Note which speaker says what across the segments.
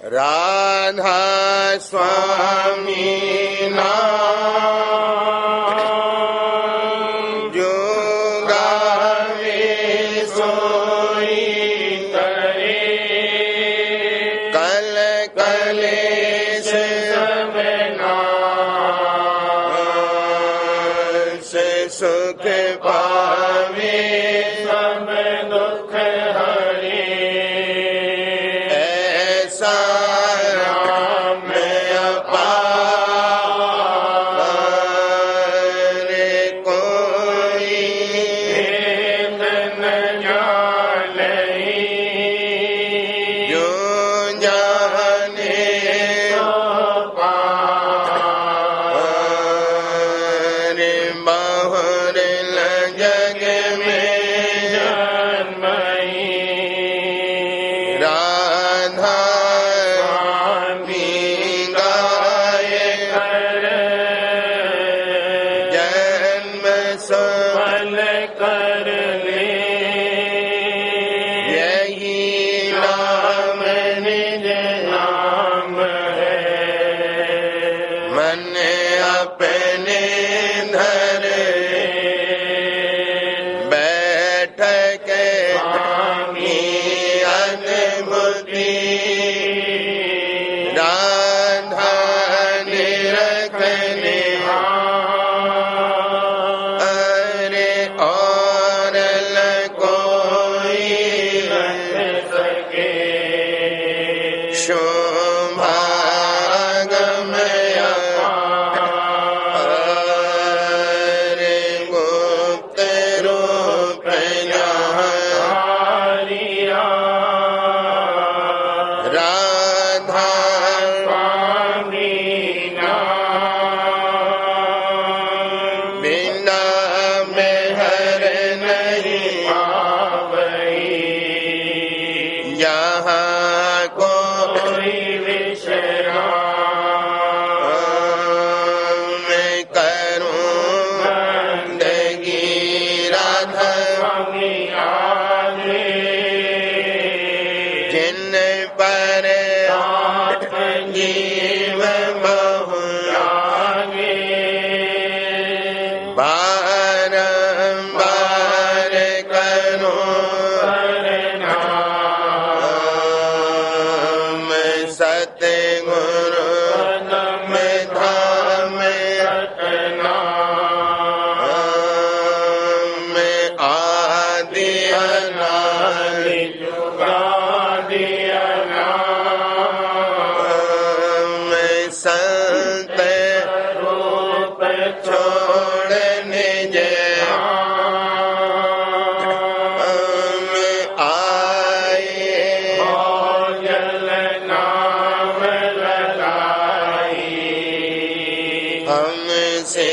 Speaker 1: राधा स्वामी नाम जो गावे सोई करे, कल कलेश सब नाश सुख पावे सब दुख हरे। ऐसा राम अपार कोई भेद न जाने, जो जाने सो पार। बहुर जग में जन्मई, राधा स्वामी गाये कर, जन्म सफल कर ले। यही नाम निज नाम है, मन अपने धर बैठ के स्वामी अनुभूति, राधा निरखने अरे और न कोई सके। शोभागमय अरे गुप्त रूप राधा स्वामी नाम, बिना में हर नहीं पावई। यहाँ कोई विश्राम मैं करूं बंदगी राधा स्वामी आगे, जिन पर जीव बहु लागे। बारंबार करूं नाम, सतगुरु पदम धाम रटनाम। आदि अनादि जुगादि अनाम, संत रूप छोड़ने आए, जल नाम लगाई। हमसे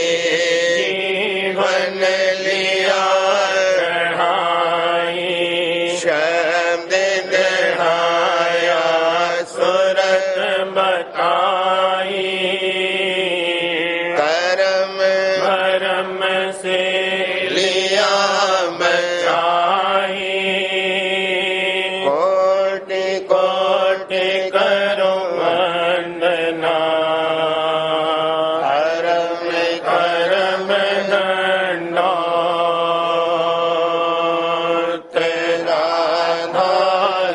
Speaker 1: जीवन लिया चढ़ाई, शब्द दहाया सुरत बताई। करम भरम से लिया बचाई, कोटि कोटि करो वंदना। करम करम दंडोत, राधा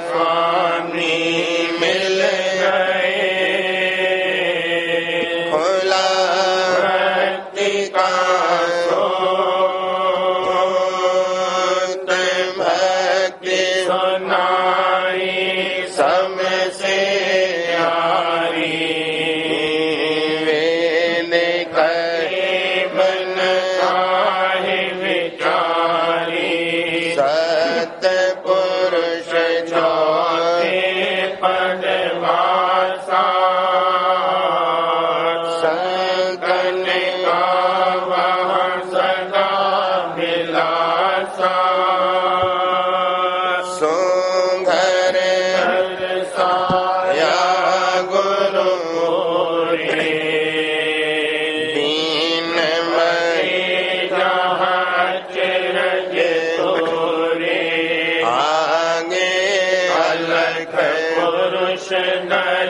Speaker 1: स्वामी मिल गए।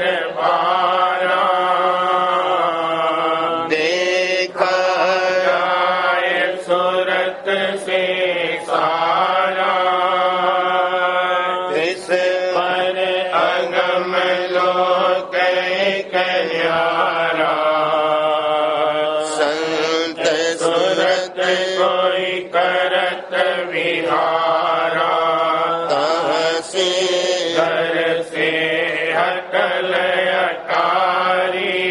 Speaker 1: दरबारा देखा जाए सूरत से सारा इस पर अगम लोक कल्यारा संत सूरत कोई करत विहारा तहसी घर से हटल अटारी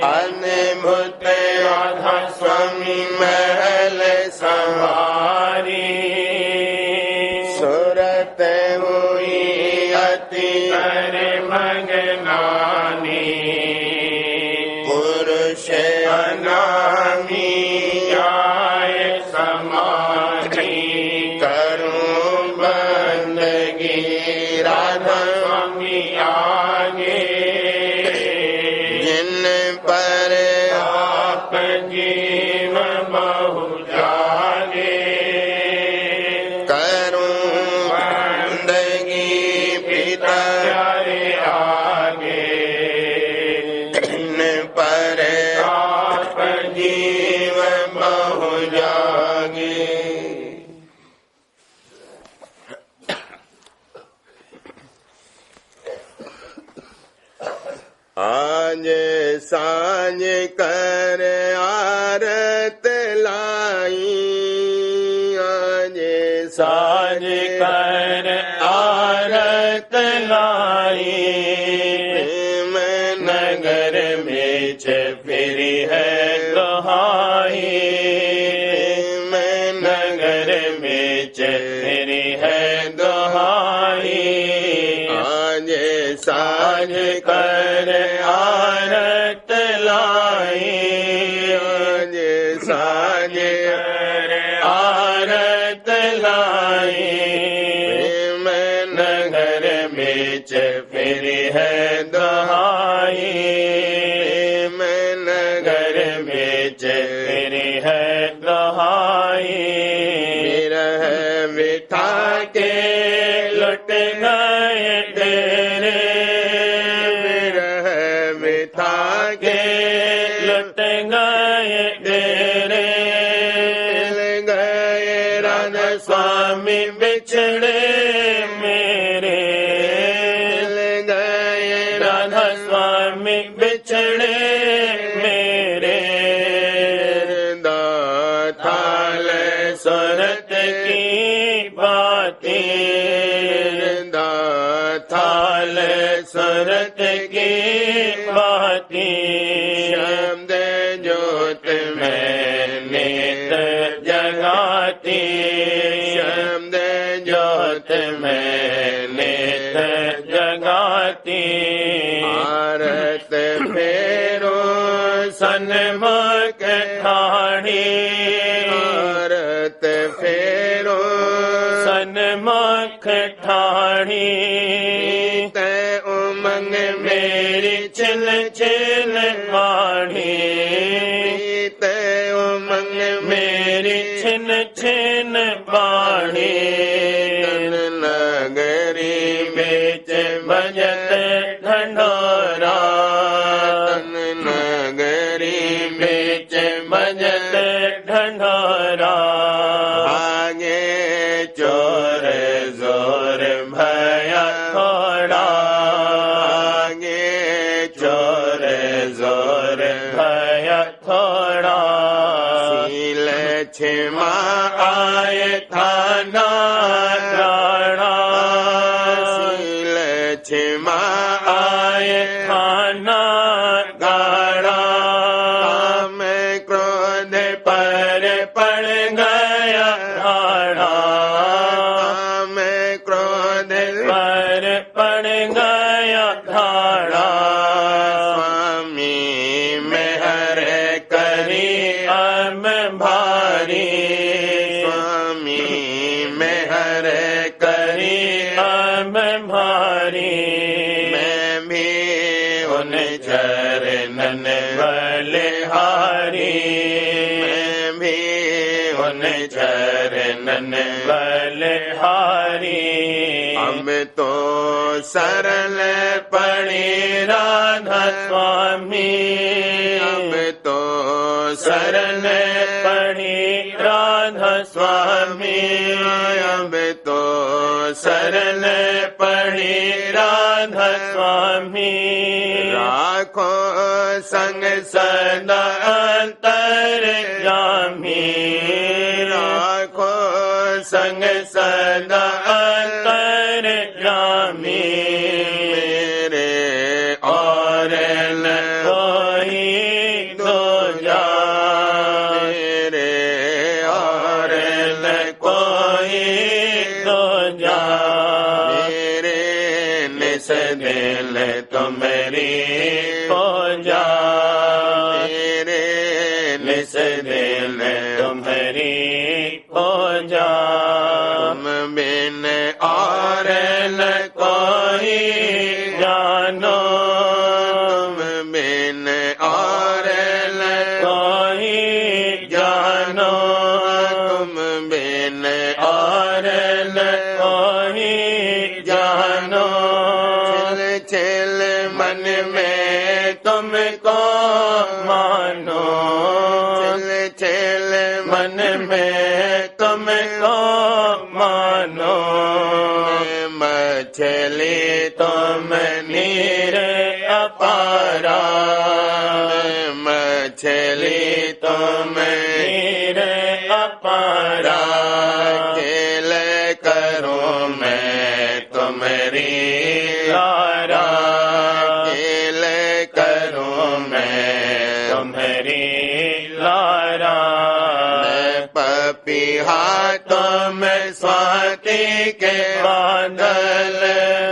Speaker 1: अनभुत राधा स्वामी महल सवारी सूरत हुई अति कर मगनानी पुरुष अनामी आए समाधि करूं बंदगी राधा स्वामी आगे जिन पर आप जीव बहु जागे करूं बंदगी पिता प्यारे आगे जिन पर आप जीव बहु जागे। आज सांझ कर आरत लाई आज सांझ कर आरत लाई प्रेम नगर में फिरी है कहाई प्रेम नगर में फिरी है दुहाई आज सांझ कर आरत लाई आज सांझ कर आरत लाई प्रेम नगर में फिरी है दुहाई प्रेम नगर में फिरी है दुहाई विरह बिठा के लुट गए तेरे विरह बिठा के लुट गए तेरे मिल गए राधा स्वामी बिछड़े मेरे मिल गए राधा स्वामी बिछड़े मेरे दाताल सूरत की बातें दाताल सूरत की बातें शब्द ज्योत में नेत जगाती शब्द ज्योत में नेत जगाती आरत फेरो सन्मुख ठाणी आरत फेरो सन्मुख ठाणी तय उमंग मेरी छिल छिल वाणी तय उमंग मेरी छिन छिन वाणी नगरी बेच बजत ढंढोरा नगरी बेच बजत ढंढोरा आगे चोर जोर भया थोड़ा आगे चोर जोर भया थोड़ा सील छिमा आए थाना राणा सील छिमा आए थाना गाड़ा काम क्रोध पर पड़ गया राणा काम क्रोध पर पड़ गया धाड़ा स्वामी मेहर करी अम भारी स्वामी मेहर करी अम भारी मैं भी उन चरणन बलिहारी मैं भी उन चरणन बलिहारी हम तो सरल पड़ी राधा स्वामी, हम तो सरल पड़ी राधा स्वामी, हम तो सरल पड़ी राधा स्वामी। राखो संग सदा अंतर्यामी, राखो संग सदा अंतर्यामी। मेरे और न कोई दूजा, मेरे और न कोई दूजा। मेरे निस दिल तुम्हारी पूजा, मेरे निस दिल तुम्हारी पूजा। तुम बिन और न कोई जानो, तुम बिन और न कोई जानो, तुम बिन और न कोई जानो। छिल छिल मन में तुमको मानो, छिल छिल मन में तुमको मानो। मछली तुम नीर अपारा, मछली तुम नीर अपारा। खेल करूं मैं तुम्हारी लारा, खेल करूं मैं तुम्हारी लारा। मैं पपीहा तुम स्वाति के बादल,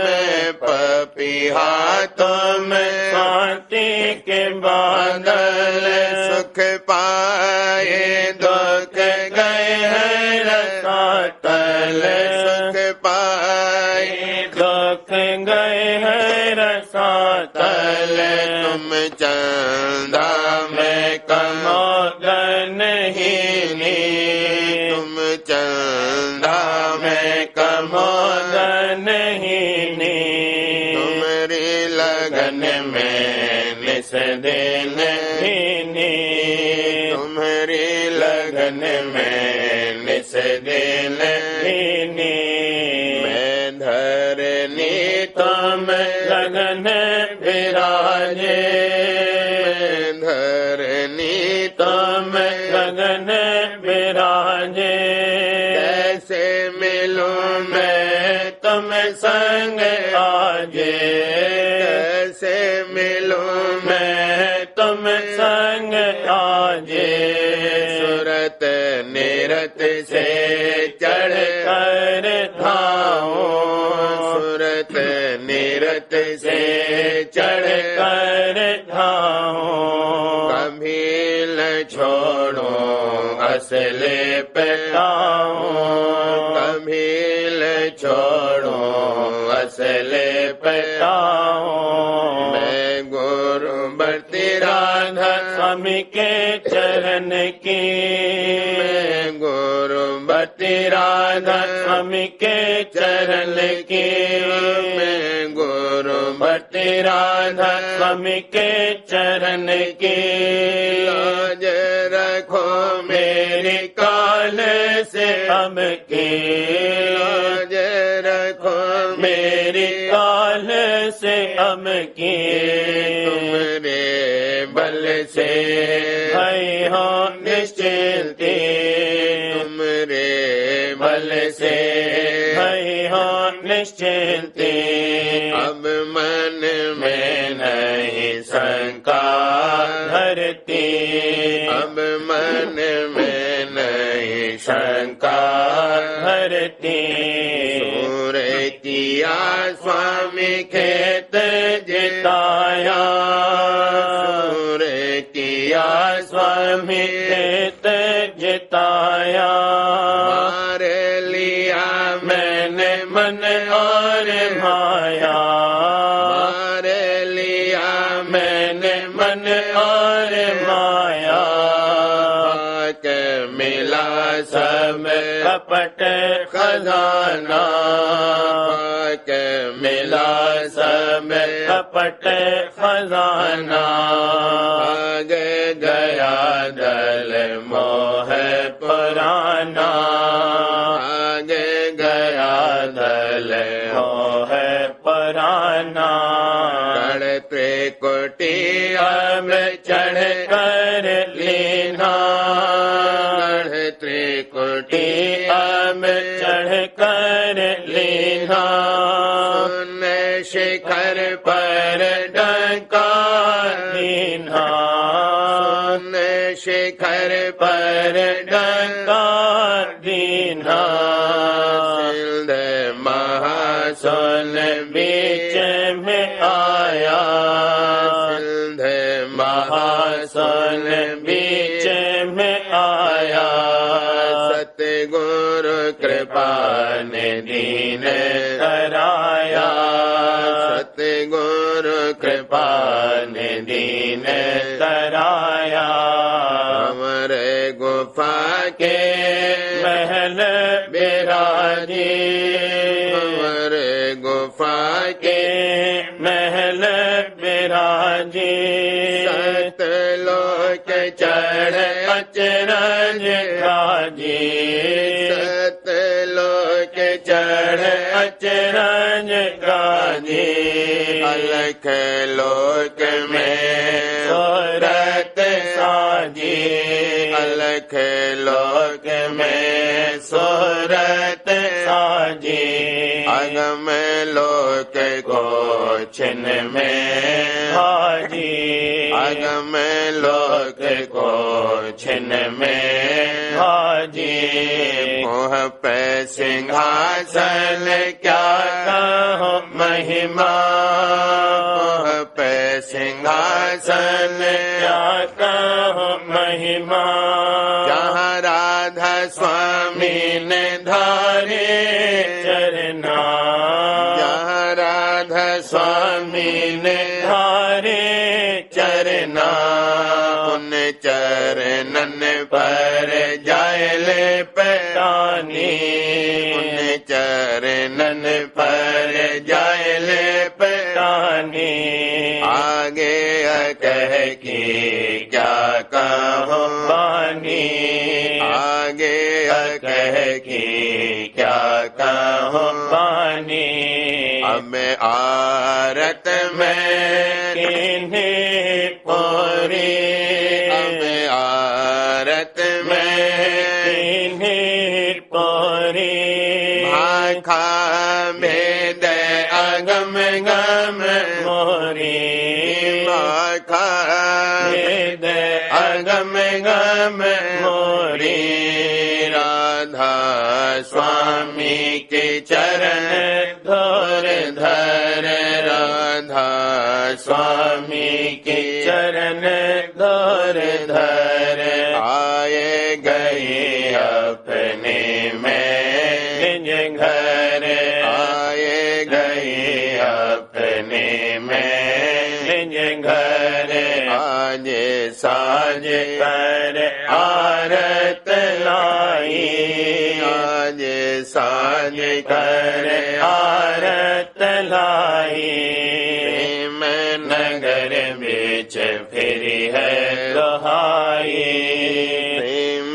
Speaker 1: मैं पपीहा तुम स्वाति के बादल। सुख पाए दुख गए हैं रसातल, सुख पाए दुख गए हैं रसातल। तुम चंदा में कमोदन ही नी, तुम चंदा में कमोदन ही नी। तुम्हारी लगन में निस दिन ही नी, तुम्हारी लगन में निस दिन ही नी। मैं धरनी तुम लगन विराजे, मैं धरनी तुम लगन विराजे। कैसे मिलूं मैं तुम संग आजे, कैसे मिलूं मैं तुम संग आजे। सुरत निरत से चढ़ कर धाऊं, सुरत निरत से चढ़ कर धाऊं। कभी न छोड़ूं असले पटाऊं, कभी न छोड़ूं असले पटाऊं। मैं गुरु बरती राधा स्वामी के चरण की, मैं गुरु बरती राधा स्वामी के चरण की। मैं गुरु बरती राधा स्वामी के चरण की। लाज रखो मेरी काल से अब की, लाज रखो मेरी काल से अब की। तुम्हारे बल से भई हो निश्चिंती, तुम्हारे बल से भई हो निश्चिंती। अब मन में नहीं शंका धरती, अब मन में नहीं शंका धरती। सूर्य किया स्वामी खेत जिताया, सूर्य किया स्वामी खेत जिताया। मार लिया मैंने मन और माया, मार लिया मैंने मन और माया। के मिला सब कपट खजाना, के मिला सब कपट खजाना, भाग गया दल मोह पुराना, भाग गया दल मोह पुराना, चढ़ते कुटिया में चढ़ कर लेना, चढ़ते कुटिया में चढ़ कर लेना, शिखर पर डंका दीना, शिखर पर डंका दीना, सिंध महासुन बीच में आया, सिंध महासुन बीच में आया, सतगुरु कृपा ने दीन कराया, सतगुरु कृपा ने दीन कराया, हमारे गुफा के महल बिराजी, हमारे गुफा के महल बिराजी, सतलोक चढ़ अचरज राजी, सतलोक चढ़ अचरज राजी, अलख लोक में सूरत साजी, अलख लोक में सूरत साजी, अगम लोक को छिन्न में हाजी, अगम लोक को छिन्न में हाजी, मोह पे सिंहासन क्या कहो महिमा, मोह पे सिंहासन क्या कहो महिमा, जहाँ राधा स्वामी ने धारे चरना, जहाँ राधा स्वामी ने धारे चरना, उन चरणन पर जायले पैरानी, उन चरणन पर जायले पैरानी, आगे कह की क्या कहो बानी, आगे कह की क्या कहो बानी, अब आरत में किन्हीं पूरी, अब आरत में किन्हीं पूरी, भाखा भेद अगम गम मोरी, भाखा भेद अगम गम मोरी, राधा स्वामी के चरण धोर धर, राधा स्वामी के चरण धोर धर, आए गए अपने में निज घर, आए गए अपने में निज घर, आज साज कर आरत लाई, आज साज कर आरत लाई, प्रेम नगर बीच फिरी है दुहाई, प्रेम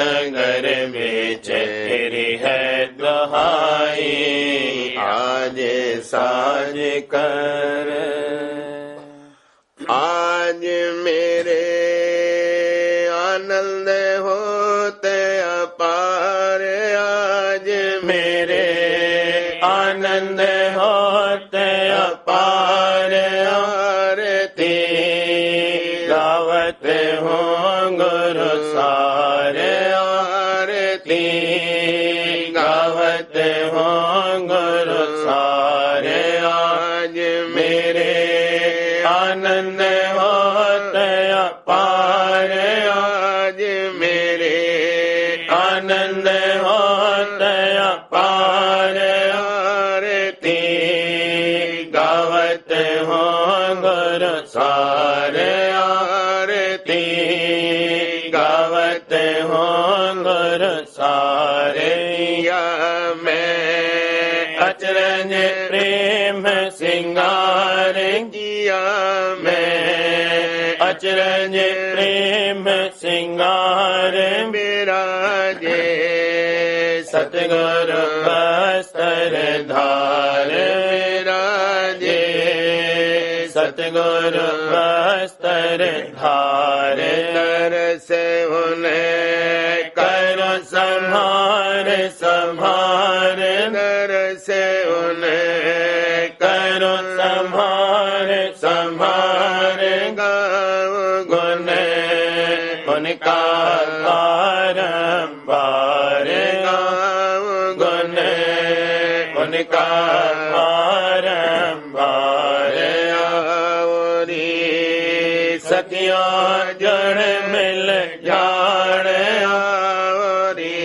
Speaker 1: नगर बीच फिरी है दुहाई, आज साज कर, आज मेरे आनंद होते अपार, आज मेरे आनंद होते अपार, आरती गावत हूँ गुरु सारे, आरती गावत हूँ गुरु सारे, आज मेरे आनंद होते अपार, आज मेरे आनंद होते अपार, आरती गावत हूँ गुरु सारे, आरती गावत हूँ किया मैं अचरज प्रेम सिंगार विराजे सतगुरु बस्तर धार विराजे सतगुरु बस्तर धार से उन्हें करो संभार संभार नर से उन्हें करो संभार संभार गाँव गुण उनका बारंबार गाँव गुण उनका बारंबार आवरी सखियों जड़ मिल जाड़ आवरी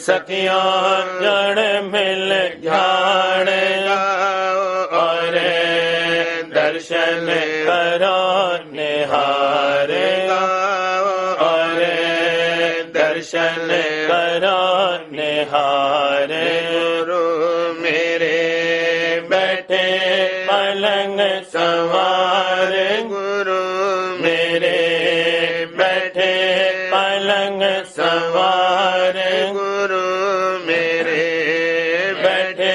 Speaker 1: सखियों जड़ मिल जाड़ और दर्शन करो निहार और दर्शन करो निहार गुरु मेरे बैठे पलंग सवार गुरु मेरे बैठे पलंग सवार गुरु मेरे बैठे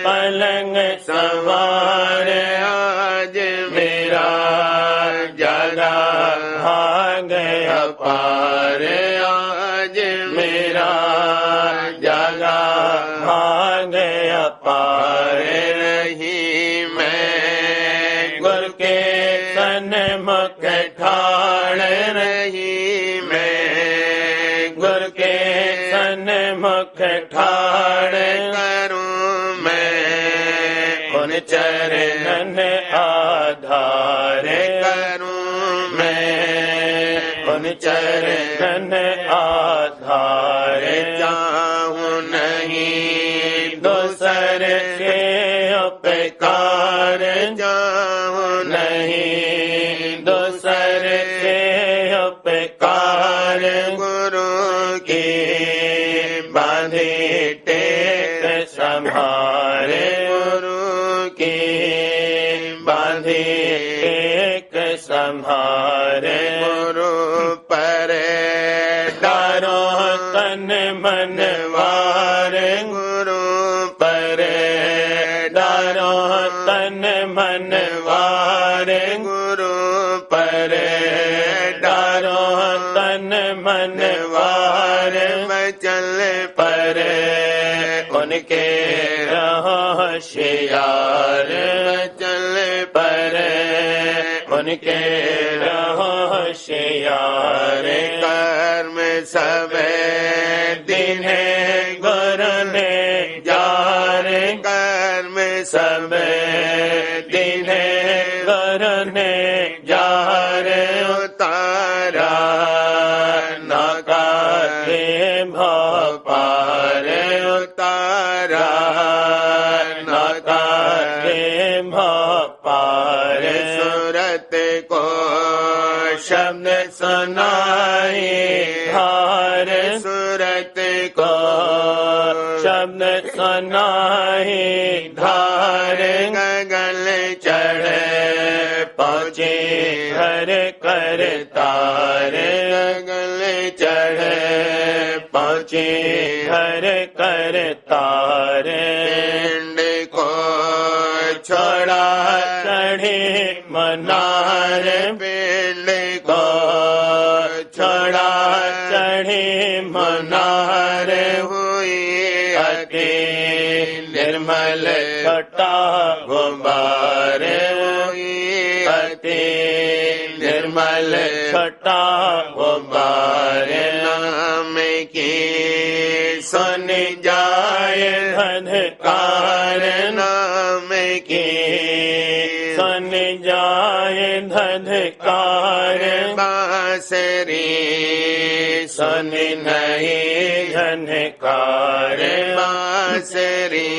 Speaker 1: पलंग सवार आज मेरा जगा भाग अपार आज मेरा जगा भाग अपार रही मैं गुर के सन्मुख ठाड़ रही मैं गुर के सन्मुख ठाड़ करूं मैं उन चरणन आधार करूं मैं उन चरणन आधार चाहूं नहीं दूसर के उपकार चाहूं नहीं दूसर के उपकार गुरु की बांधी टेक संभारे गुरु की बांधी टेक संभारे गुरु पर डारो तन मन वार गुरु पर डारो तन मन वार गुरु पर डारो तन मन वार मचल पर उनके रहो शियार मचल पर उनके रहो शियार कर्म सब दिन गुरु ने जार कर्म सब दिन गुरु ने जार उतारा नाका के भाव पार उतारा नाका के भाव पार सूरत को शब्द सुनाए हार सूरत को शब्द सुनाए धार गगन चढ़ पहुँचे हर कर तार गगन चढ़ पहुँचे हर कर तार पिंड को छोड़ा चढ़े मनार पिंड को छोड़ा चढ़े मनार हुई अति निर्मल छटा गुबार हुई अति निर्मल छटा गुबार नाम की सुन जाए धनकार नाम की सुन जाए धनकार बांसुरी सुन नहीं झनकार बांसुरी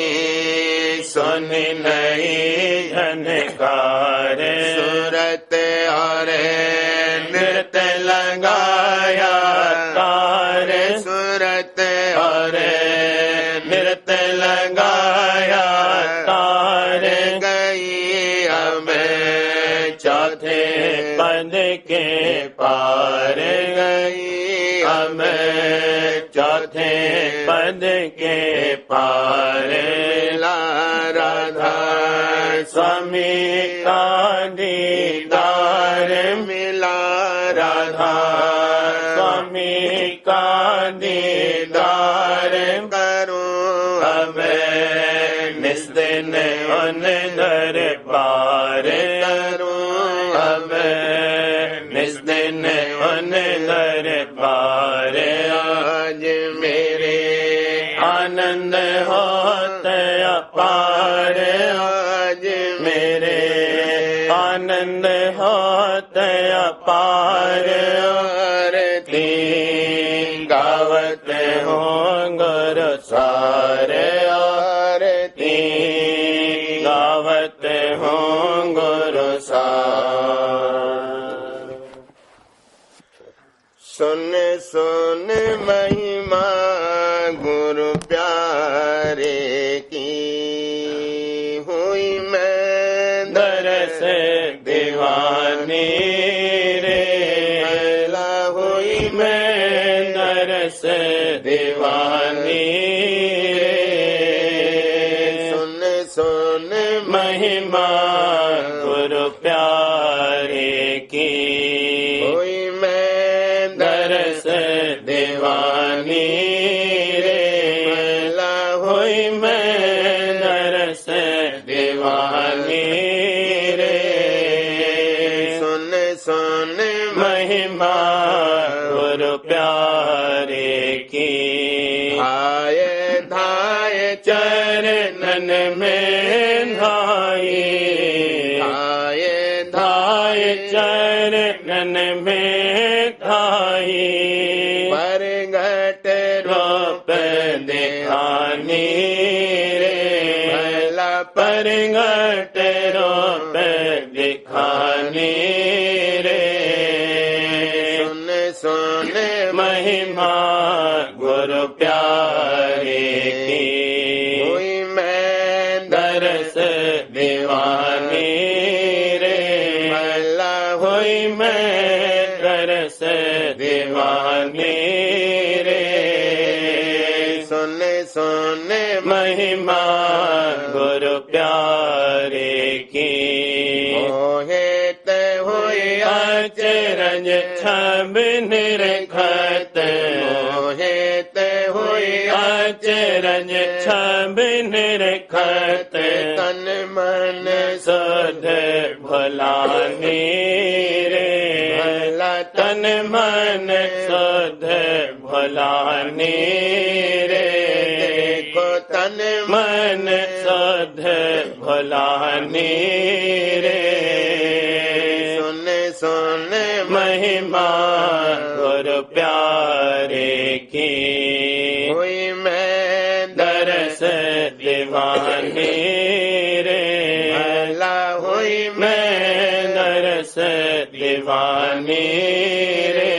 Speaker 1: सुन नहीं झनकार सूरत और नृत्य लगाया तार सूरत और नृत्य लगाया तार गई चौथे पद के पार गई, अब चौथे पद के पार मिला राधा स्वामी का दीदार मिला, राधा स्वामी का दीदार करूं अब निस दिन उन दरबार करूं, अब निस दिन उन दरबार। आज मेरे आनंद होते अपार, आज मेरे आनंद होते अपार। आरती गावत हूँ गुरु सारे, आरती गावत हूँ गुरु सार। सुन सुन महिमा गुरु प्यारे की, हुई मैं दरस दीवानी रे, हुई मैं दरस दीवानी रे। सुन सुन महिमा गुरु प्यारे की, हुई मैं दरस दीवानी रे, हुई मैं दरस दीवानी रे। सुन सुन महिमा गुरु प्यारे की, आए धाये चरणन में धाई, आए धाये चरणन में धाई। परगट रूप दिखानी रे, भला परगट रूप दिखानी रे। सुन सुन महिमा गुरु प्यारे की, हुई मैं दरस दीवानी रे, भला हुई मैं दरस दीवानी रे। सुन सुन महिमा गुरु प्यारे की, मोहित हुई अचरज छब निरखत, मोहित हुई अचरज छब निरखत। तन मन सुध भुलानी रे, भला तन मन सुध भुलानी रे। को तन मन सुध भुलानी रे। सुन सुन महिमा गुरु प्यारे की, हुई मैं दरस दीवानी रे, भला हुई मैं दरस दीवानी रे।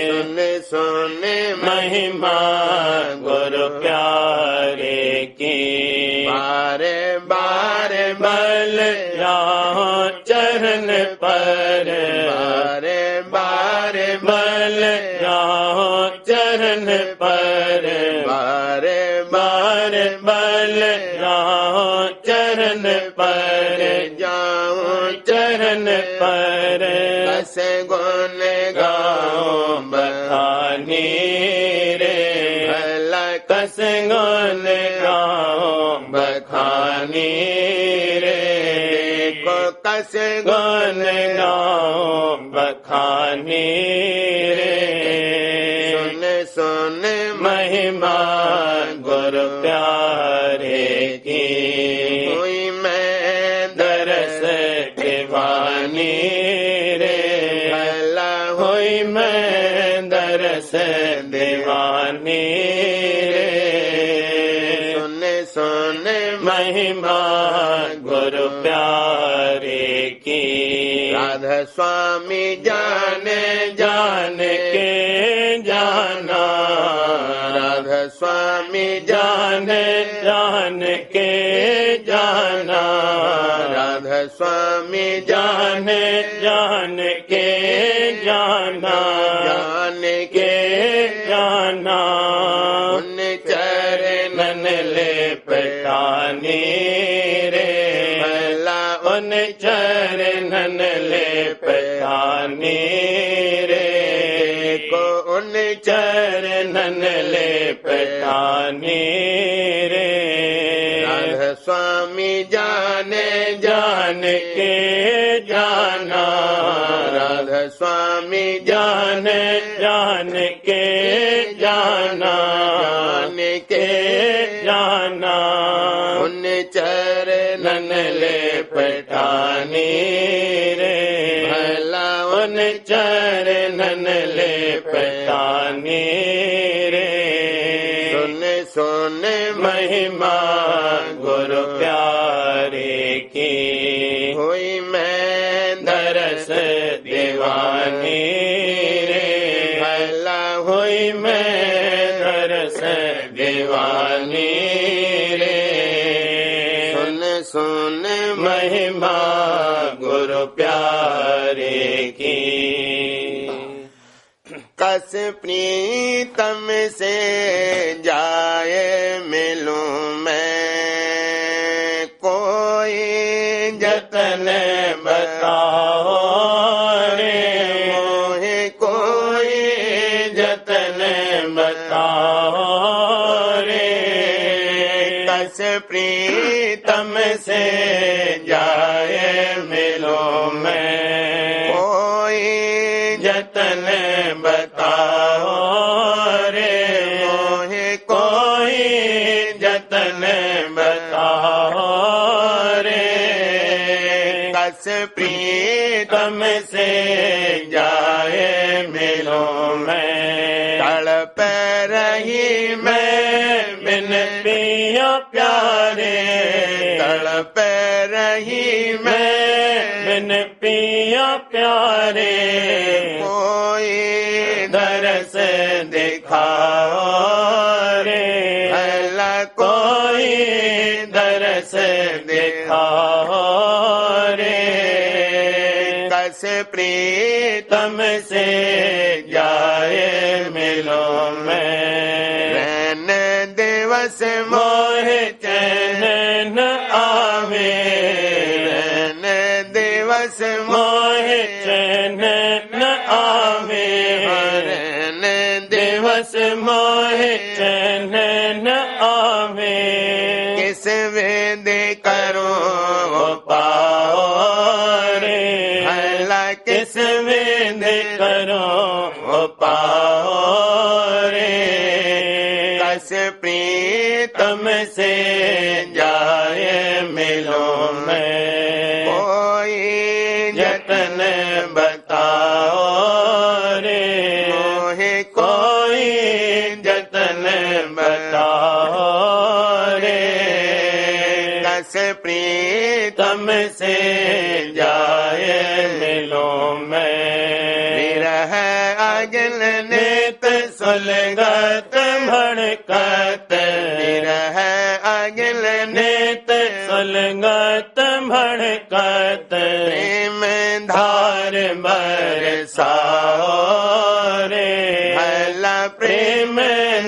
Speaker 1: सुन सुन महिमा गुरु प्यारे की, बारे बारे बल जाओ चरण पर, बारे बारे बल जाओ चरण पर, बारे बारे बल जाओ चरण पर, जाओ चरण पर। कस गुण गाओ बखानी रे, भला कस गुण गाओ बखानी रे। को कस गुण गाओ बखानी रे। सुन सुन महिमा गुरु प्यारे की, हुई मैं दरस दीवानी रे, भला हुई मैं दरस दीवानी रे। सुन सुन महिमा गुरु प्यारे की, राधा स्वामी जाने जान के जाना, राधा स्वामी जाने जान के जाना, राधा स्वामी जान जान के जाना, जान के जाना, उन चरणन ले पटानी रे भला, उन चरणन ले पटानी रे को, उन चरणन ले पटानी रे। राधा स्वामी जाने जान के जाना, राधा स्वामी जाने जान के जाना, जान के जाना, उन चरणन ले पटानी रे भला, उन चरणन ले पटानी रे। सुन सुन महिमा गुरु प्यारे की, हुई मैं दरस दीवानी रे भला, हुई मैं दरस दीवानी रे। सुन सुन महिमा गुरु प्यारे की, कस प्रीतम से जाए मिलूं मैं, कोई जतन बताओ रे मोहे, कोई जतन बताओ रे। कस प्रीतम से जाए मिलूं मैं, कोई जतन बताओ रे मोहे, कोई जतन बताओ रे। कस प्रीतम से जाए मिलूं मैं, तड़प रही मैं बिन पिया प्यारे, तड़प रही मैं बिन पिया प्यारे, कोई दरस दिखाओ रे भला, कोई दरस दिखाओ रे। कस प्रीतम से जाए मिलो मैं, रैन दिवस मोहे चैन न आवे, रैन दिवस मोहे चैन न आवे, रैन दिवस मोहे चैन न आवे। किस वेद करो पाओ रे भला, किस वेद करो पाओ रे। कस प्रीतम से जाए मिलो मैं, कोई जतन बताओ रे मोहे, कोई जतन बताओ रे। कस प्रीतम से जाए मिलो मैं, विरह अगल नेत सुलगत भड़कत, विरह अगल नेत सुलगत भड़कत, प्रेम धार बरसाओ रे भला, प्रेम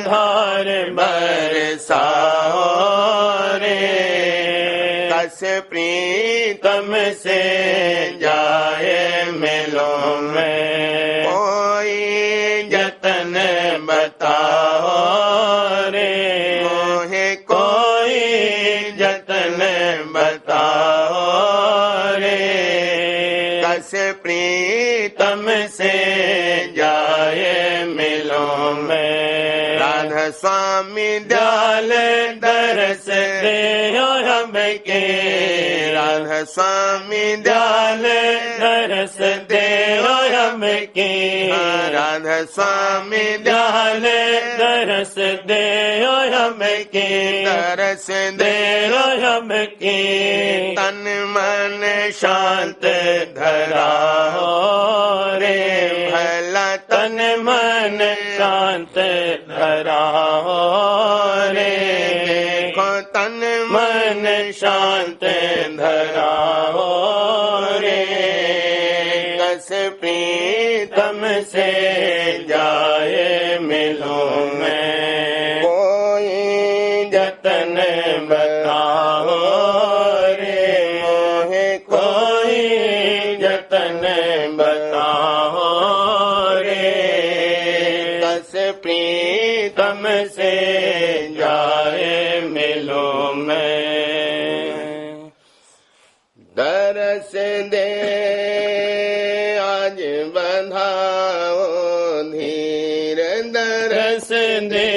Speaker 1: धार बरसाओ रे। कस प्रीतम से जाए मिलो मैं, कोई जतन बताओ रे मोहे, कोई जतन बताओ रे। कस प्रीतम से जाए मिलो मैं, राधा स्वामी दयाल दरस दे हमके, राधा स्वामी दयाल दरस दे हमके, राधा स्वामी दयाल दरस दे हमके, दरस दे हमके। तन मन शांत धराओ रे भला, तन मन शांत धराओ रे, देखो तन मन शांत धराओ प्रीतम से जाए मिलूं मैं, कोई जतन बताओ रे मोहे, कोई जतन बताओ रे, कस प्रीतम से जाए मिलूं मैं। दरस दे आज बंधाओ धीर, दरस दे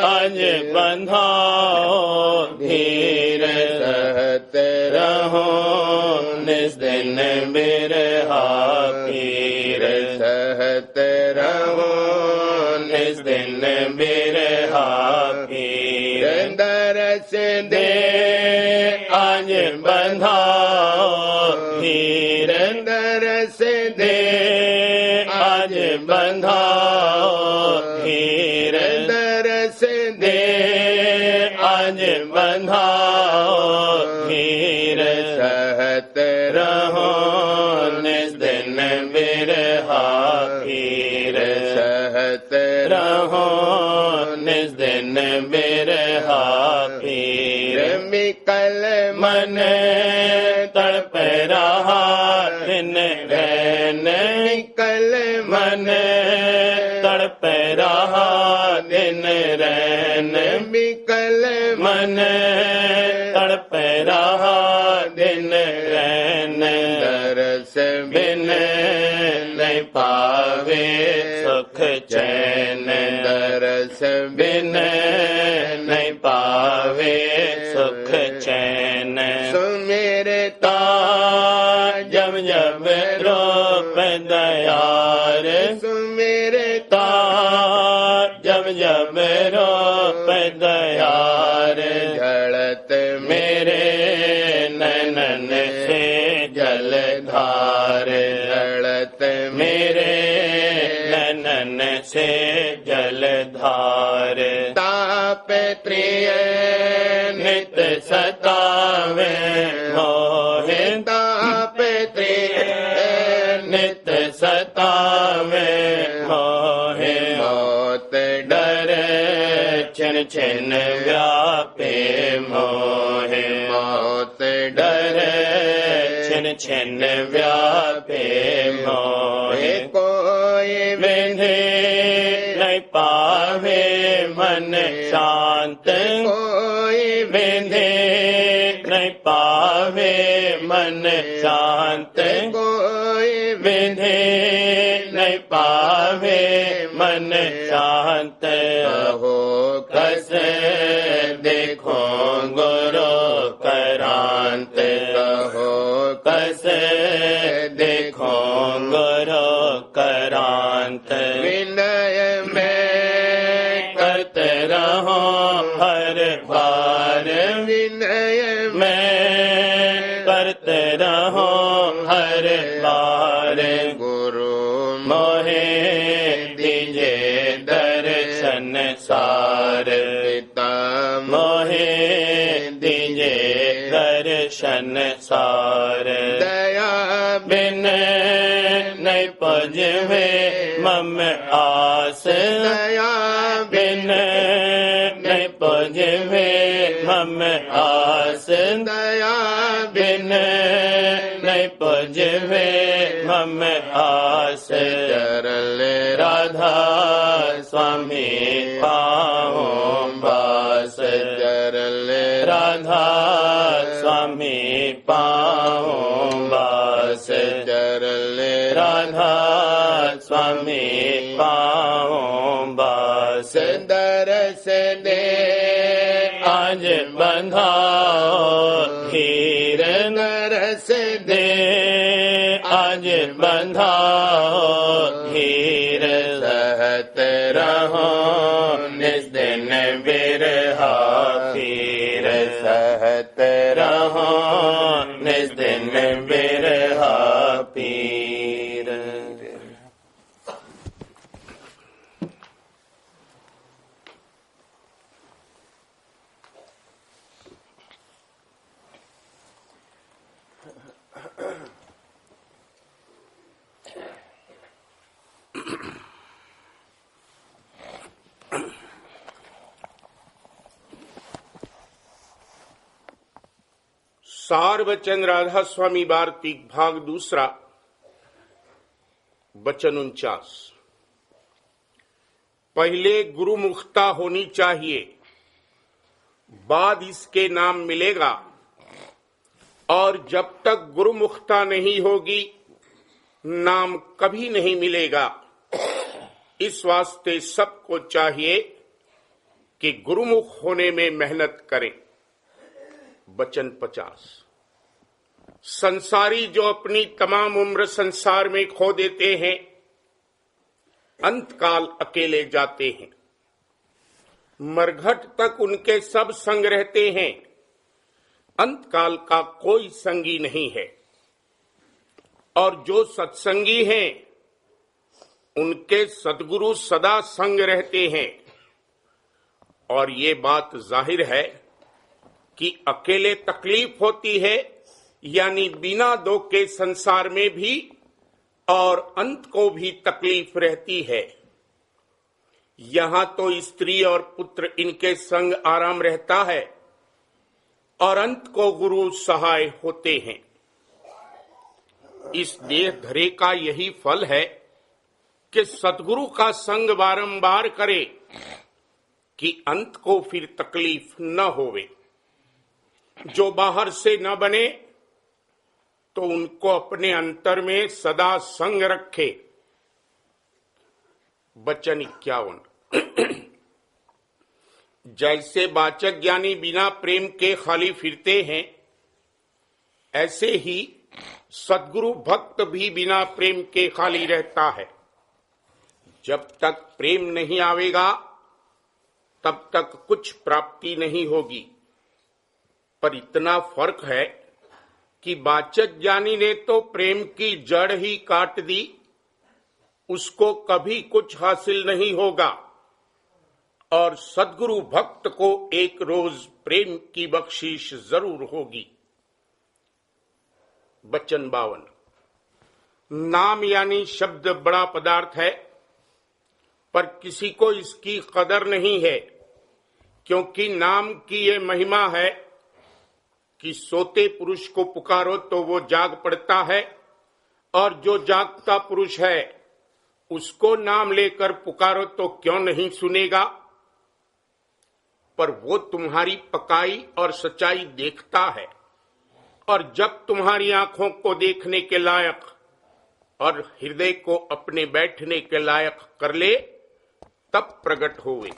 Speaker 1: आज बंधाओ धीर, सहत रहो निस दिन बिरहा पीर, सहत रहो निस दिन बिरहा पीर, दरस दे आज बंधाओ धीर, दरस दे आज बंधाओ धीर, दरस दे आज बंधाओ धीर, सहत रहो निस दिन बिरहा पीर, सहत रहो निस दिन बिरहा पीर, विकल मन तड़प रहा दिन रैन, विकल मन तड़प रहा दिन रैन, विकल मन तड़प रहा दिन रैन, दरस बिन नहीं पावे सुख चैन, दरस बिन नहीं पावे सुख चैन, सुमिरता जब जब रूप दयार, सुमिरता जब जब रूप दयार, झड़त मेरे नैनन से जलधार, झड़त मेरे नैनन से जलधार, ताप प्रिय नित सतावे मोहे, ताप प्रिय नित सतावे मोहे, मौत डर छिन छिन व्यापे मोहे, मौत डर छिन छिन व्यापे मोहे, कोई विधि नहीं पावे मन शांत, कोई विधि नहीं पावे मन शांत, कोई विधि नहीं पावे मन शांत, हो कस देखो गुरु करांत, कहो कस देखो गुरु करांत, विनय में करते रहो हर बार, विनय में करते रहो हर बार, गुरु मोहे दीजे दर्शन सार, पिता मोहे दीजे दर्शन सार, दया बिन नहीं पजवे मम आस, दया बिन नहीं पजवे मम आस, दया बिन नहीं पजवे मम आस, चरण राधा स्वामी पाओ बास, चरण राधा स्वामी पाओ बास, चरण राधा स्वामी पाओ बास, दरस दे आज बंधाओ धीर, दरस दे आज बंधाओ धीर, सहत रहो निस दिन बिरहा पीर, सहत रहो निस दिन बिरहा पीर। सार वचन राधा स्वामी वार्तिक भाग दूसरा, वचन 49। पहले गुरुमुखता होनी चाहिए, बाद इसके नाम मिलेगा, और जब तक गुरुमुखता नहीं होगी नाम कभी नहीं मिलेगा। इस वास्ते सबको चाहिए कि गुरुमुख होने में मेहनत करें। वचन 50। संसारी जो अपनी तमाम उम्र संसार में खो देते हैं, अंतकाल अकेले जाते हैं। मरघट तक उनके सब संग रहते हैं, अंतकाल का कोई संगी नहीं है। और जो सत्संगी हैं उनके सद्गुरु सदा संग रहते हैं। और ये बात जाहिर है कि अकेले तकलीफ होती है, यानी बिना दो के संसार में भी और अंत को भी तकलीफ रहती है। यहां तो स्त्री और पुत्र इनके संग आराम रहता है और अंत को गुरु सहाय होते हैं। इस देह धरे का यही फल है कि सतगुरु का संग बारंबार करे कि अंत को फिर तकलीफ न होवे। जो बाहर से न बने तो उनको अपने अंतर में सदा संग रखे। वचन 51। जैसे वाचक ज्ञानी बिना प्रेम के खाली फिरते हैं, ऐसे ही सद्गुरु भक्त भी बिना प्रेम के खाली रहता है। जब तक प्रेम नहीं आवेगा तब तक कुछ प्राप्ति नहीं होगी। पर इतना फर्क है कि वाचक ज्ञानी ने तो प्रेम की जड़ ही काट दी, उसको कभी कुछ हासिल नहीं होगा। और सद्गुरु भक्त को एक रोज प्रेम की बख्शीश जरूर होगी। वचन 52। नाम यानी शब्द बड़ा पदार्थ है, पर किसी को इसकी कदर नहीं है, क्योंकि नाम की ये महिमा है कि सोते पुरुष को पुकारो तो वो जाग पड़ता है, और जो जागता पुरुष है उसको नाम लेकर पुकारो तो क्यों नहीं सुनेगा। पर वो तुम्हारी पकाई और सच्चाई देखता है, और जब तुम्हारी आंखों को देखने के लायक और हृदय को अपने बैठने के लायक कर ले तब प्रकट होवे।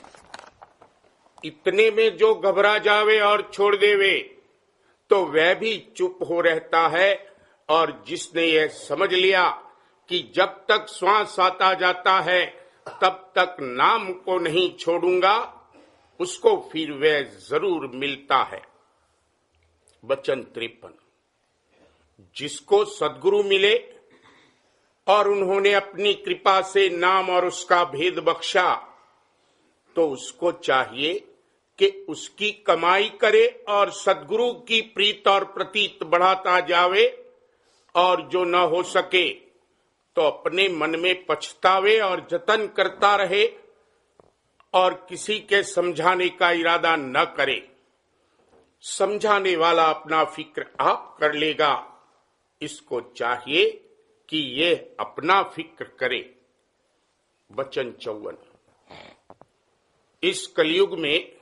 Speaker 1: इतने में जो घबरा जावे और छोड़ देवे तो वह भी चुप हो रहता है। और जिसने यह समझ लिया कि जब तक श्वास आता जाता है तब तक नाम को नहीं छोड़ूंगा, उसको फिर वह जरूर मिलता है। वचन 53। जिसको सद्गुरु मिले और उन्होंने अपनी कृपा से नाम और उसका भेद बख्शा, तो उसको चाहिए कि उसकी कमाई करे और सद्गुरु की प्रीत और प्रतीत बढ़ाता जावे। और जो न हो सके तो अपने मन में पछतावे और जतन करता रहे और किसी के समझाने का इरादा न करे। समझाने वाला अपना फिक्र आप कर लेगा, इसको चाहिए कि ये अपना फिक्र करे। वचन 54। इस कलयुग में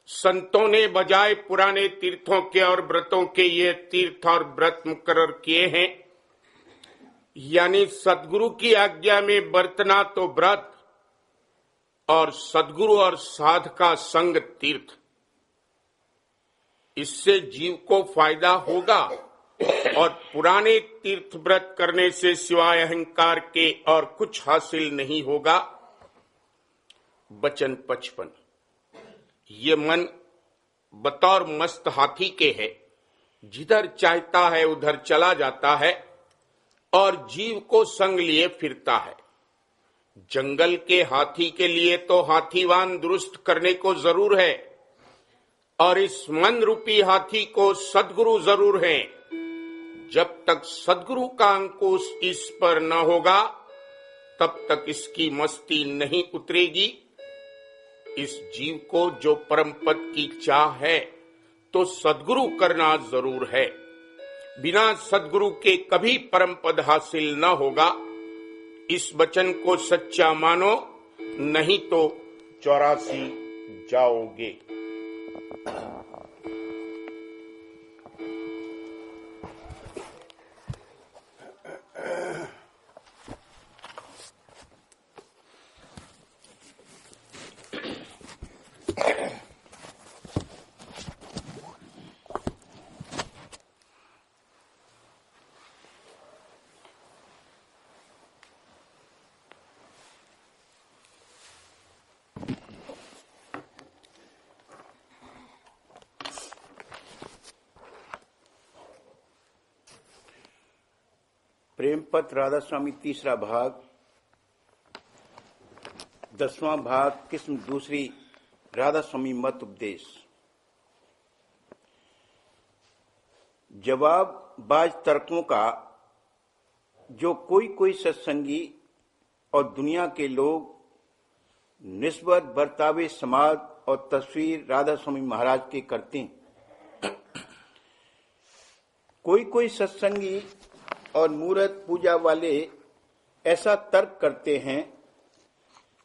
Speaker 1: संतों ने बजाय पुराने तीर्थों के और व्रतों के ये तीर्थ और व्रत मुकर्रर किए हैं, यानी सद्गुरु की आज्ञा में बरतना तो व्रत और सद्गुरु और साध का संग तीर्थ। इससे जीव को फायदा होगा, और पुराने तीर्थ व्रत करने से सिवाय अहंकार के और कुछ हासिल नहीं होगा। वचन 55। ये मन बतौर मस्त हाथी के है, जिधर चाहता है उधर चला जाता है और जीव को संग लिए फिरता है। जंगल के हाथी के लिए तो हाथीवान दुरुस्त करने को जरूर है, और इस मन रूपी हाथी को सद्गुरु जरूर है। जब तक सद्गुरु का अंकुश इस पर न होगा तब तक इसकी मस्ती नहीं उतरेगी। इस जीव को जो परम पद की चाह है तो सद्गुरु करना जरूर है। बिना सद्गुरु के कभी परम पद हासिल न होगा। इस वचन को सच्चा मानो, नहीं तो 84 जाओगे।
Speaker 2: प्रेम पत्र राधा स्वामी तीसरा भाग, 10वां भाग, किस्म दूसरी, राधा स्वामी मत उपदेश। जवाब बाज तर्कों का जो कोई सत्संगी और दुनिया के लोग निस्बत बर्तावे समाज और तस्वीर राधा स्वामी महाराज के करते हैं। कोई सत्संगी और मूर्त पूजा वाले ऐसा तर्क करते हैं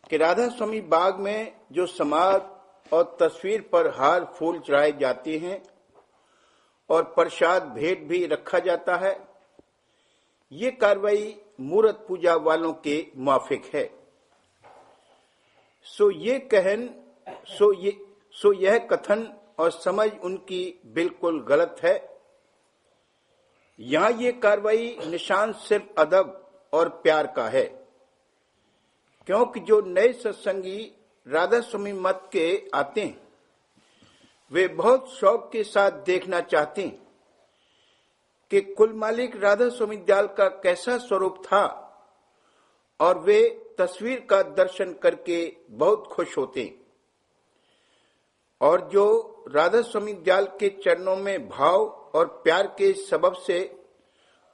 Speaker 2: कि राधा स्वामी बाग में जो समाज और तस्वीर पर हार फूल चढ़ाए जाते हैं और प्रसाद भेंट भी रखा जाता है, ये कार्रवाई मूर्त पूजा वालों के मुआफिक है। यह कथन और समझ उनकी बिल्कुल गलत है। यहाँ ये कार्रवाई निशान सिर्फ अदब और प्यार का है, क्योंकि जो नए सत्संगी राधा स्वामी मत के आते हैं वे बहुत शौक के साथ देखना चाहते हैं कि कुल मालिक राधा स्वामी दयाल का कैसा स्वरूप था, और वे तस्वीर का दर्शन करके बहुत खुश होते हैं। और जो राधा स्वामी दयाल के चरणों में भाव और प्यार के सबब से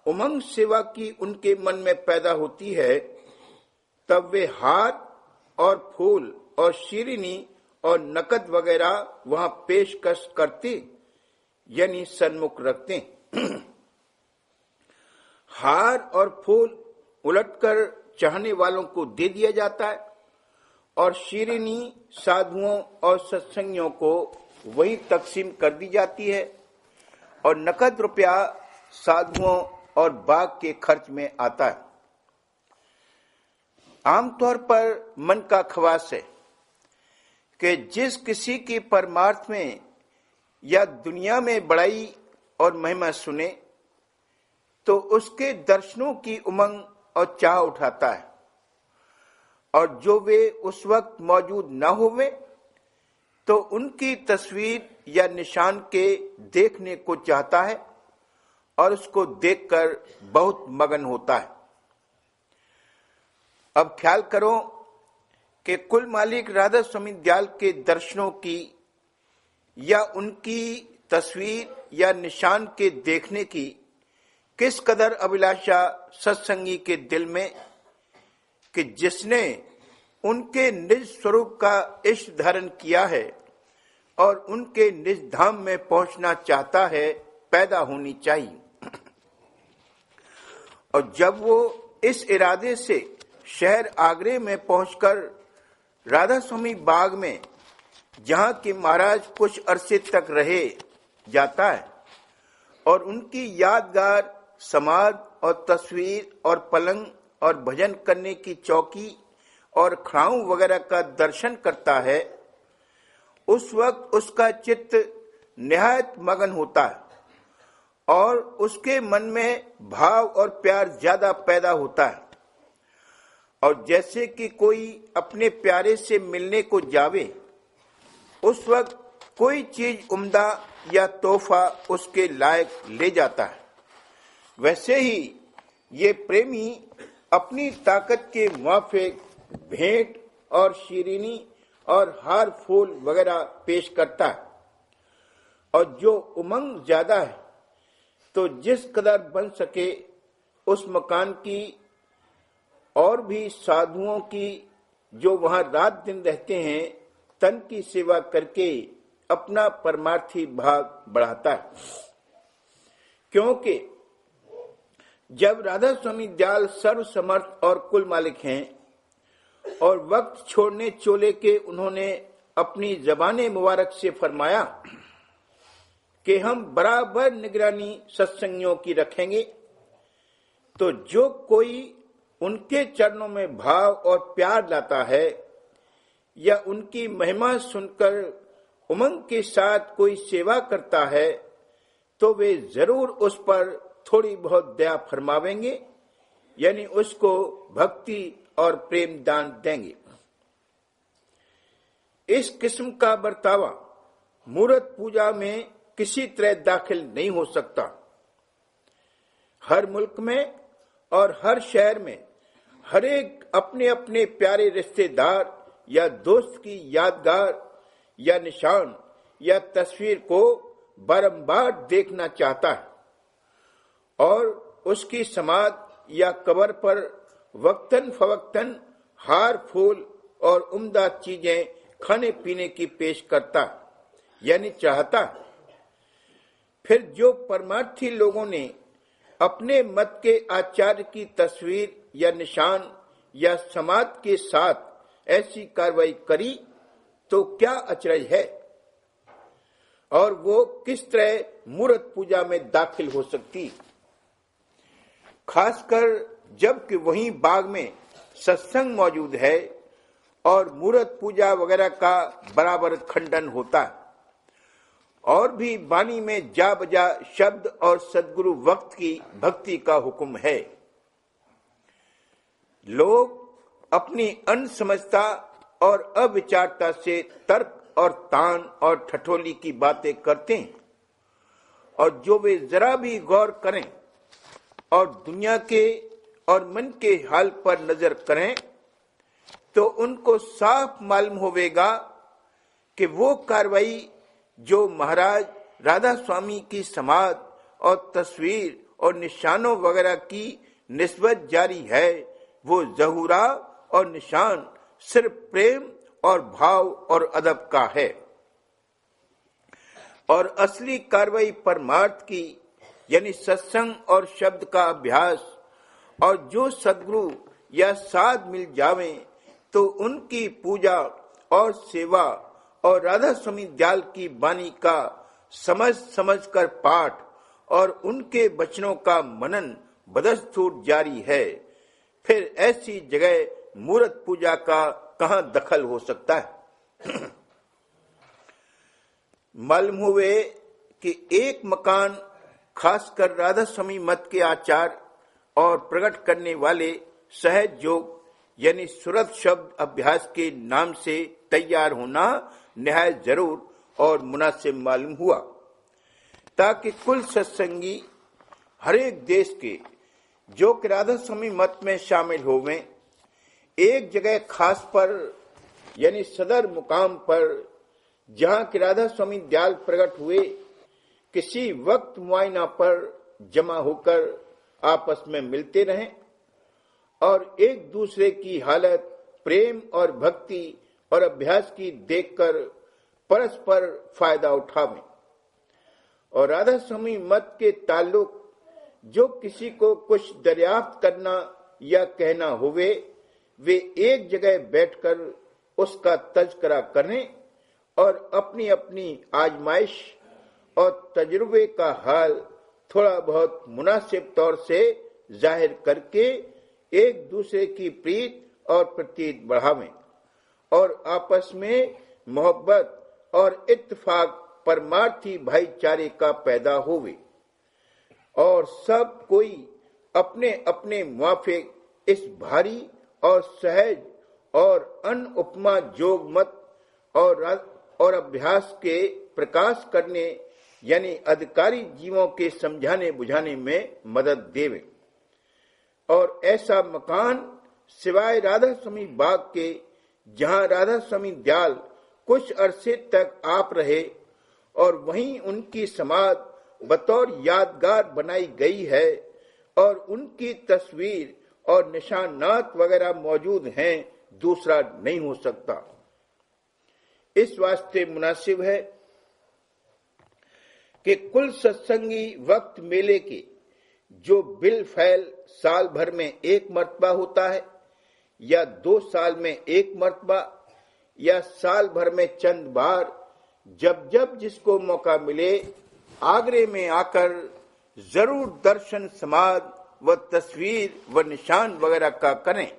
Speaker 2: उमंग सेवा की उनके मन में पैदा होती है, तब वे हार और फूल और शीरीनी और नकद वगैरह वहां पेशकश करते, यानी सन्मुख रखते। हार और फूल उलटकर चाहने वालों को दे दिया जाता है और शीरीनी साधुओं और सत्संगियों को वही तकसीम कर दी जाती है और नकद रुपया साधुओं और बाग के खर्च में आता है। आमतौर पर मन का ख्वास है कि जिस किसी की परमार्थ में या दुनिया में बड़ाई और महिमा सुने तो उसके दर्शनों की उमंग और चाह उठाता है, और जो वे उस वक्त मौजूद न होवे तो उनकी तस्वीर या निशान के देखने को चाहता है और उसको देखकर बहुत मगन होता है। अब ख्याल करो कि कुल मालिक राधा स्वामी दयाल के दर्शनों की या उनकी तस्वीर या निशान के देखने की किस कदर अभिलाषा सत्संगी के दिल में, कि जिसने उनके निज स्वरूप का इष्ट धारण किया है और उनके निज धाम में पहुंचना चाहता है, पैदा होनी चाहिए। और जब वो इस इरादे से शहर आगरे में पहुंचकर राधा स्वामी बाग में, जहां के महाराज कुछ अरसे तक रहे, जाता है और उनकी यादगार समाज और तस्वीर और पलंग और भजन करने की चौकी और खड़ाऊ वगैरह का दर्शन करता है, उस वक्त उसका चित्त निहायत मगन होता है और उसके मन में भाव और प्यार ज्यादा पैदा होता है। और जैसे कि कोई अपने प्यारे से मिलने को जावे, उस वक्त कोई चीज उम्दा या तोहफा उसके लायक ले जाता है, वैसे ही ये प्रेमी अपनी ताकत के मुआफिक भेंट और शीरीनी और हार फूल वगैरह पेश करता है। और जो उमंग ज्यादा है तो जिस कदर बन सके उस मकान की और भी साधुओं की जो वहां रात दिन रहते हैं तन की सेवा करके अपना परमार्थी भाग बढ़ाता है। क्योंकि जब राधा स्वामी दयाल सर्वसमर्थ और कुल मालिक हैं और वक्त छोड़ने चोले के उन्होंने अपनी जबाने मुबारक से फरमाया कि हम बराबर निगरानी सत्संगियों की रखेंगे, तो जो कोई उनके चरणों में भाव और प्यार लाता है या उनकी महिमा सुनकर उमंग के साथ कोई सेवा करता है तो वे जरूर उस पर थोड़ी बहुत दया फरमावेंगे, यानी उसको भक्ति और प्रेम दान देंगे। इस किस्म का बर्तावा मूर्त पूजा में किसी तरह दाखिल नहीं हो सकता। हर मुल्क में और हर शहर में हर एक अपने अपने प्यारे रिश्तेदार या दोस्त की यादगार या निशान या तस्वीर को बारंबार देखना चाहता है और उसकी समाधि या कब्र पर वक्तन फवक्तन हार फूल और उम्दा चीजें खाने पीने की पेश करता, यानी चाहता। फिर जो परमार्थी लोगों ने अपने मत के आचार्य की तस्वीर या निशान या समाधि के साथ ऐसी कार्रवाई करी तो क्या अचरज है, और वो किस तरह मूर्त पूजा में दाखिल हो सकती, खासकर जबकि वहीं बाग में सत्संग मौजूद है और मूर्त पूजा वगैरह का बराबर खंडन होता है। और भी वाणी में जा बजा शब्द और सदगुरु वक्त की भक्ति का हुक्म है। लोग अपनी अनसमझता और अविचारता से तर्क और तान और ठठोली की बातें करते हैं, और जो वे जरा भी गौर करें और दुनिया के और मन के हाल पर नजर करें तो उनको साफ मालूम होवेगा कि वो कार्रवाई जो महाराज राधा स्वामी की समाधि और तस्वीर और निशानों वगैरह की निस्बत जारी है, वो जहूरा और निशान सिर्फ प्रेम और भाव और अदब का है, और असली कार्रवाई परमार्थ की यानी सत्संग और शब्द का अभ्यास, और जो सदगुरु या साध मिल जावे तो उनकी पूजा और सेवा और राधा स्वामी दयाल की वाणी का समझ समझ कर पाठ और उनके वचनों का मनन बदस्तूर जारी है। फिर ऐसी जगह मूर्त पूजा का कहां दखल हो सकता है। मालूम हुए कि एक मकान खासकर राधा स्वामी मत के आचार और प्रकट करने वाले सहज योग यानी सुरत शब्द अभ्यास के नाम से तैयार होना निहायत जरूर और मुनासिब मालूम हुआ, ताकि कुल सत्संगी हर एक देश के जो कि राधा स्वामी मत में शामिल होवें, एक जगह खास पर यानी सदर मुकाम पर जहां कि राधा स्वामी दयाल प्रकट हुए, किसी वक्त मुआयना पर जमा होकर आपस में मिलते रहें और एक दूसरे की हालत प्रेम और भक्ति और अभ्यास की देखकर परस्पर फायदा उठावें। और राधा स्वामी मत के ताल्लुक जो किसी को कुछ दरियाफ्त करना या कहना होवे, वे एक जगह बैठकर उसका तज़किरा करें और अपनी अपनी आजमाइश और तजुर्बे का हाल थोड़ा बहुत मुनासिब तौर से जाहिर करके एक दूसरे की प्रीत और प्रतीत बढ़ावें और आपस में मोहब्बत और इत्तेफाक परमार्थी भाईचारे का पैदा होवे और सब कोई अपने अपने मुआफिक इस भारी और सहज और अनुपमा जोग मत और अभ्यास के प्रकाश करने यानी अधिकारी जीवों के समझाने बुझाने में मदद देवे। और ऐसा मकान सिवाय राधा स्वामी बाग के जहां राधा स्वामी दयाल कुछ अरसे तक आप रहे और वहीं उनकी समाधि बतौर यादगार बनाई गई है और उनकी तस्वीर और निशानात वगैरह मौजूद हैं, दूसरा नहीं हो सकता। इस वास्ते मुनासिब है कि कुल सत्संगी वक्त मेले के जो बिल फैल साल भर में एक मर्तबा होता है, या 2 साल में एक मर्तबा, या साल भर में चंद बार, जब जब जिसको मौका मिले आगरे में आकर जरूर दर्शन समाद व तस्वीर व निशान वगैरह का करें,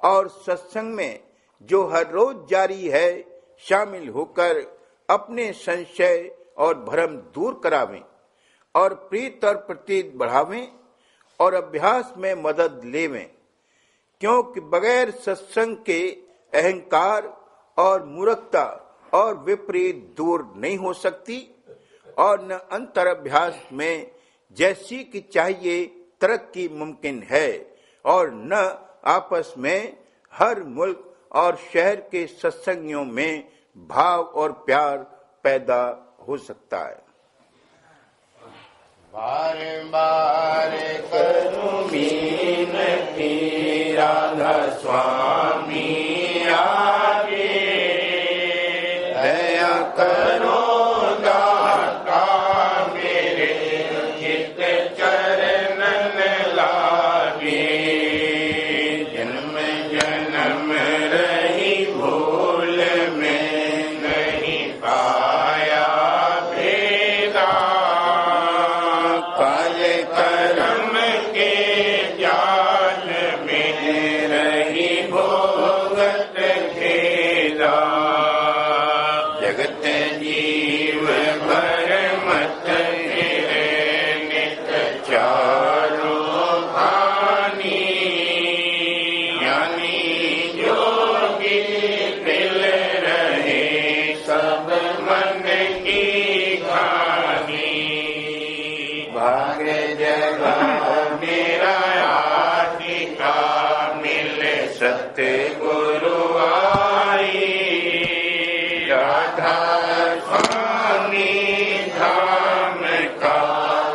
Speaker 2: और सत्संग में जो हर रोज जारी है शामिल होकर अपने संशय और भ्रम दूर करावें और प्रीत और प्रतीत बढ़ावें और अभ्यास में मदद लेवें, क्योंकि बगैर सत्संग के अहंकार और मूर्खता और विपरीत दूर नहीं हो सकती, और न अंतर अभ्यास में जैसी कि चाहिए तरक्की मुमकिन है, और न आपस में हर मुल्क और शहर के सत्संगियों में भाव और प्यार पैदा हो सकता है।
Speaker 1: बार बार करूं मीनती राधा स्वामी आगे, दया करो दाता मेरे चित चरणन लागे, जन्म जन्म रही भूल में नहीं पाया भेदा, काल कर्म के जाल में रही भोगत खेदा, जगत जीव भर मत फिरे नित चारों खानी, ज्ञानी योगी मिल रहे सब मन की खानी, भाग जगह मेरा आदि का मिल सतगुरु आई, राधा स्वामी धाम का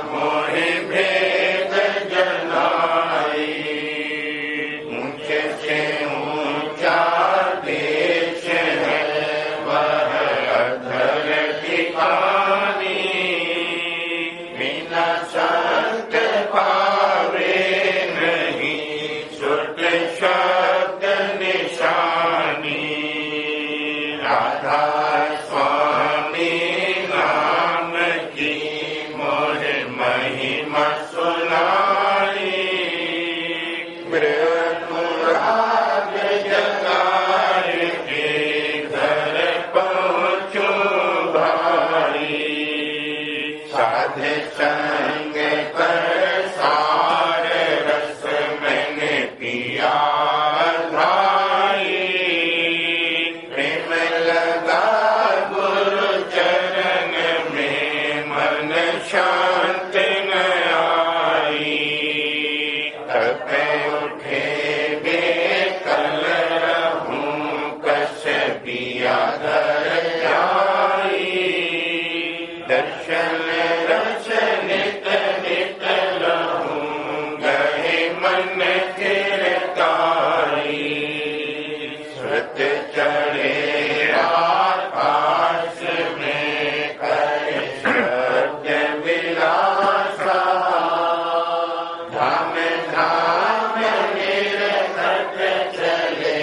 Speaker 1: मोह भेद जनाई, ऊंचे से ऊंचा देश है वह अधर ठिकानी, बिना संत पावे नहीं सुट शब्द निशानी, राधा स्वामी नाम की मोह महिमा सुनाई, मृत्युराग जगार के घर पहुँचूं भारी, साध संग कर सार रस मैंने पिया धाई, प्रेम लगा गुरु चरण में मन शांत न आई, तपे उठे बेकल रहूं कस पिया धर आई, दर्शन रस नित नित रहूं गहे मन चिरकारी, श्रुत चढ़े आकाश में कर शब्द विलासा, धाम धाम निरखत चले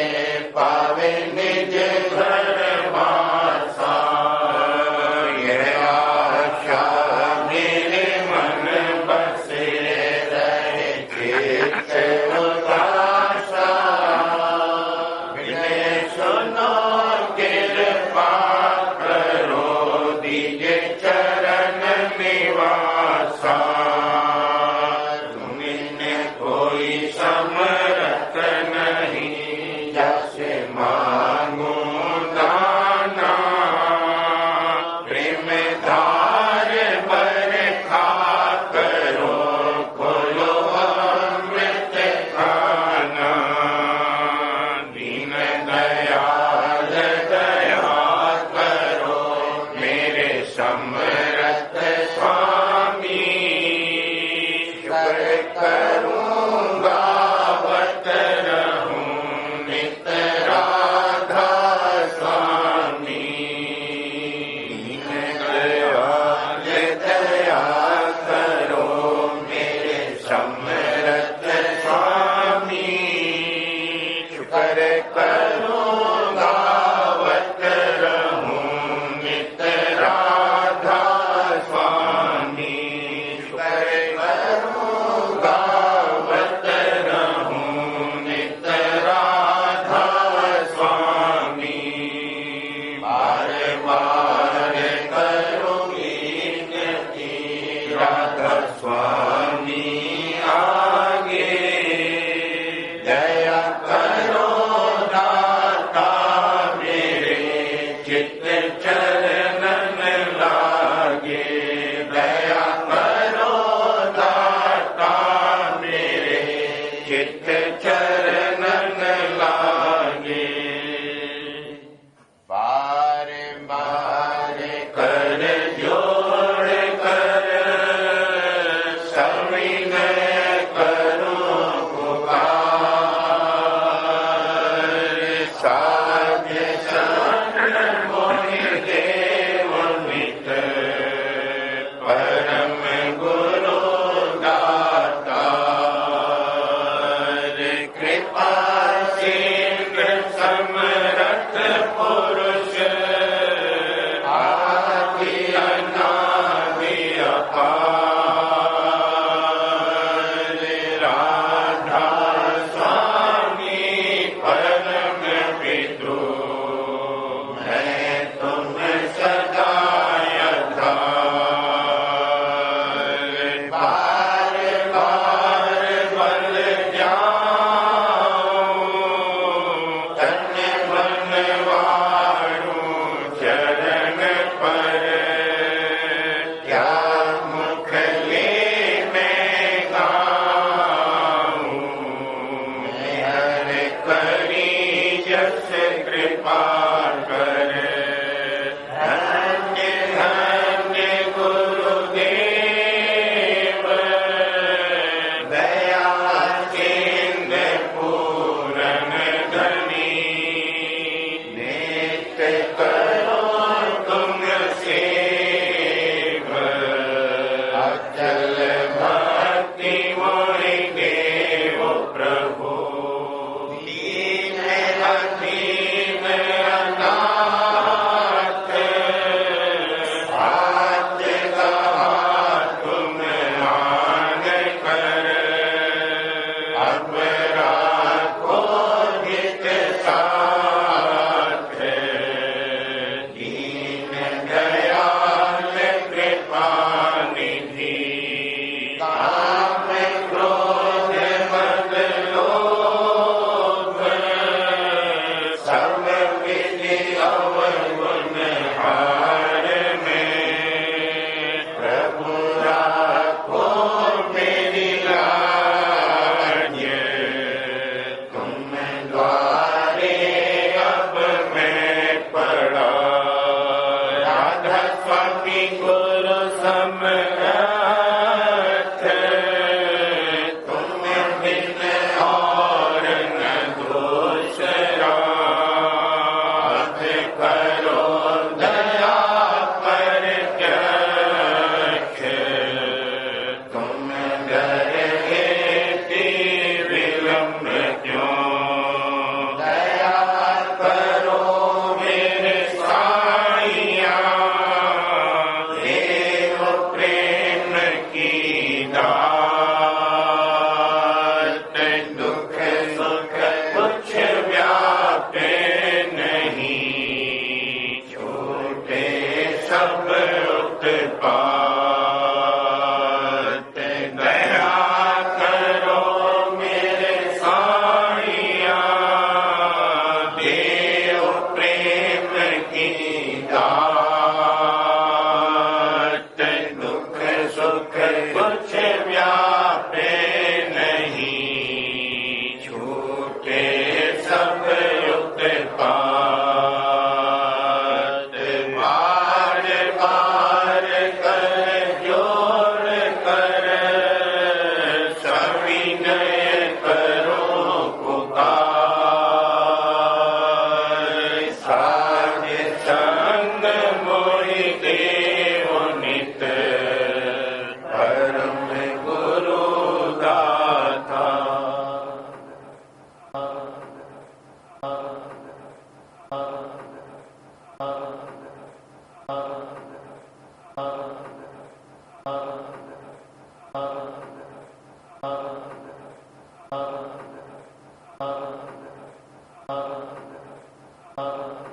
Speaker 1: पावे निज घर वासा, यह आशा मेरे मन बसे रहे चित उदासा,
Speaker 2: चित चरणन लागे। बार बार कर जोड़ कर सविनय करो पुकार। साध संत मोहि देव नित परम गुरु दातार। कृपा सिंधु समरथ पुरुष आदि अनादि अपार। राधा स्वामी परम पितु मैं तुम सदा आधार। बार बार बल जाऊं तन मन वारूं चरण पर। क्या मुख ले मैं गाऊं हर करी जस कृपा कर। धन्य धन्य गुरुदेव दया सिंधु पूरन धनी। नित्य करो तुम सेव अचल भक्ति मोहि देव प्रभु। दीन अधीन अनाथ हाथ गवा तुम आन कर। अब राखो हित साथ दीन दयाल कृपा निधि। काम क्रोध मद लोभ सब विधि अवगुण हार में। प्रभु राखो मेरी लाज तुम द्वारे अब मैं पड़ा। राधा स्वामी गुरु समरथ तुम बिन और न दूसरा। अब करो दया पर प्रत्यक्ष तुम डर हेति विलम्ब क्यों। दया करो मेरे साईया देव प्रेम की दात। दुख सुख कुछ व्यापे नहीं छूटे सब उत्पात। दया करो मेरे साईया देव प्रेम की दात। दुख सुख कुछ व्यापे नहीं छूटे सब उत्पात। बार बार कर जोड़ कर सविनय करो पुकार। साध संग मोहि देव नित परम गुरु दाता।